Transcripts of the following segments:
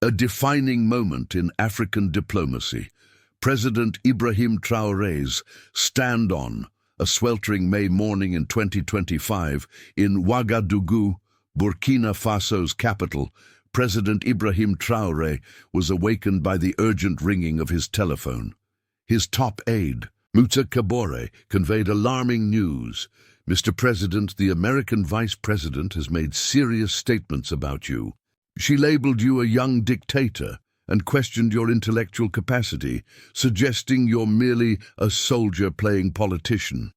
A defining moment in African diplomacy. President Ibrahim Traoré's stand on a sweltering May morning in 2025 in Ouagadougou, Burkina Faso's capital. President Ibrahim Traoré was awakened by the urgent ringing of his telephone. His top aide, Moussa Kabore, conveyed alarming news. "Mr. President, the American Vice President has made serious statements about you. She labeled you a young dictator and questioned your intellectual capacity, suggesting you're merely a soldier playing politician."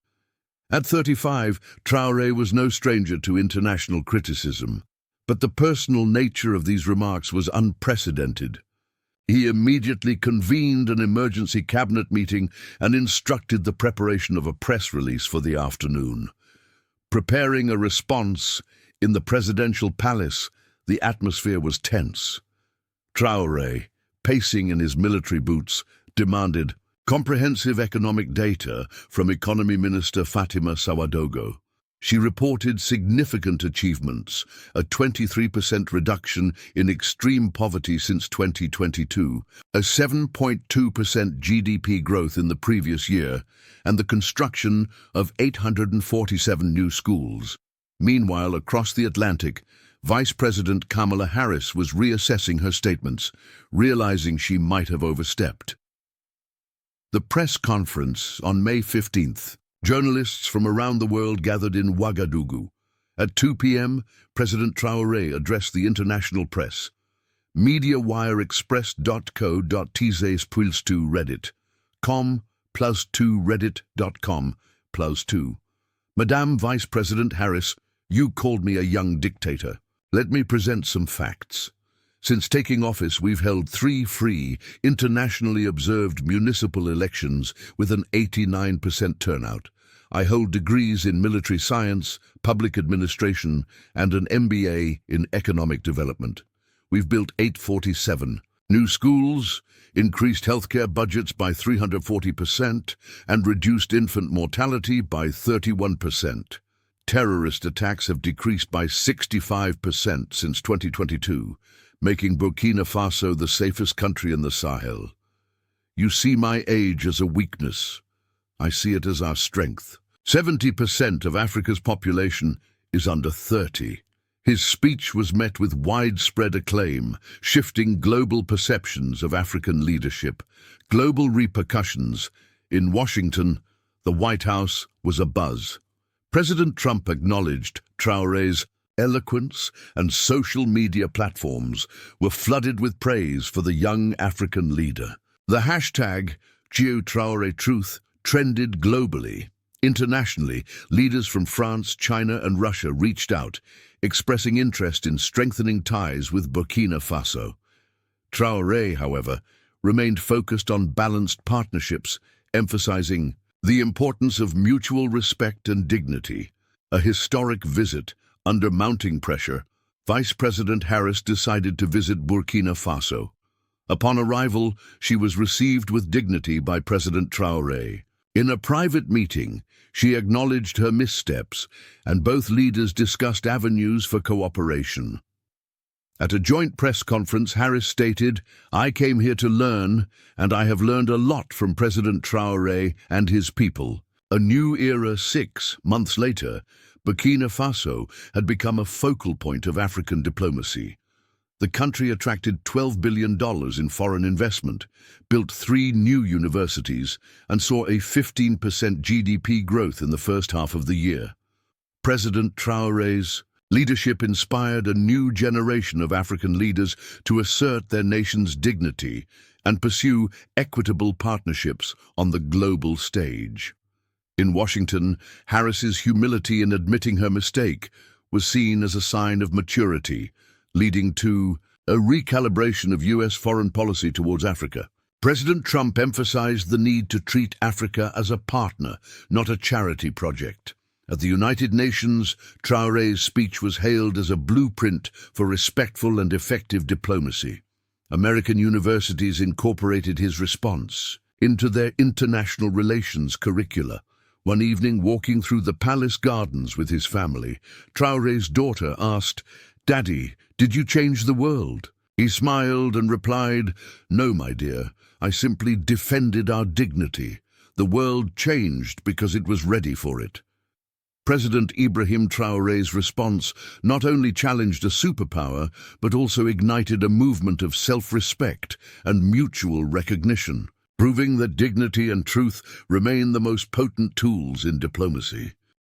At 35, Traoré was no stranger to international criticism, but the personal nature of these remarks was unprecedented. He immediately convened an emergency cabinet meeting and instructed the preparation of a press release for the afternoon. Preparing a response in the presidential palace, the atmosphere was tense. Traoré, pacing in his military boots, demanded comprehensive economic data from Economy Minister Fatima Sawadogo. She reported significant achievements, a 23% reduction in extreme poverty since 2022, a 7.2% GDP growth in the previous year, and the construction of 847 new schools. Meanwhile, across the Atlantic, Vice President Kamala Harris was reassessing her statements, realizing she might have overstepped. The press conference on May 15th. Journalists from around the world gathered in Ouagadougou. At 2 p.m., President Traoré addressed the international press. MediaWireExpress.co.tz +2 Reddit. com +2 Reddit.com +2. Madame Vice President Harris, you called me a young dictator. Let me present some facts. Since taking office, we've held 3 free, internationally observed municipal elections with an 89% turnout. I hold degrees in military science, public administration, and an MBA in economic development. We've built 847 new schools, increased healthcare budgets by 340%, and reduced infant mortality by 31%. Terrorist attacks have decreased by 65% since 2022, making Burkina Faso the safest country in the Sahel. You see my age as a weakness. I see it as our strength. 70% of Africa's population is under 30. His speech was met with widespread acclaim, shifting global perceptions of African leadership. Global repercussions. In Washington, the White House was abuzz. President Trump acknowledged Traoré's eloquence, and social media platforms were flooded with praise for the young African leader. The hashtag #GeoTraoréTruth trended globally. Internationally, leaders from France, China, and Russia reached out, expressing interest in strengthening ties with Burkina Faso. Traoré, however, remained focused on balanced partnerships, emphasizing the importance of mutual respect and dignity. A historic visit. Under mounting pressure, Vice President Harris decided to visit Burkina Faso. Upon arrival, she was received with dignity by President Traoré. In a private meeting, she acknowledged her missteps, and both leaders discussed avenues for cooperation. At a joint press conference, Harris stated, "I came here to learn, and I have learned a lot from President Traoré and his people." A new era. 6 months later, Burkina Faso had become a focal point of African diplomacy. The country attracted $12 billion in foreign investment, built 3 new universities, and saw a 15% GDP growth in the first half of the year. President Traoré's leadership inspired a new generation of African leaders to assert their nation's dignity and pursue equitable partnerships on the global stage. In Washington, Harris's humility in admitting her mistake was seen as a sign of maturity, leading to a recalibration of U.S. foreign policy towards Africa. President Trump emphasized the need to treat Africa as a partner, not a charity project. At the United Nations, Traoré's speech was hailed as a blueprint for respectful and effective diplomacy. American universities incorporated his response into their international relations curricula. One evening, walking through the palace gardens with his family, Traoré's daughter asked, "Daddy, did you change the world?" He smiled and replied, "No, my dear, I simply defended our dignity. The world changed because it was ready for it." President Ibrahim Traoré's response not only challenged a superpower, but also ignited a movement of self-respect and mutual recognition, proving that dignity and truth remain the most potent tools in diplomacy.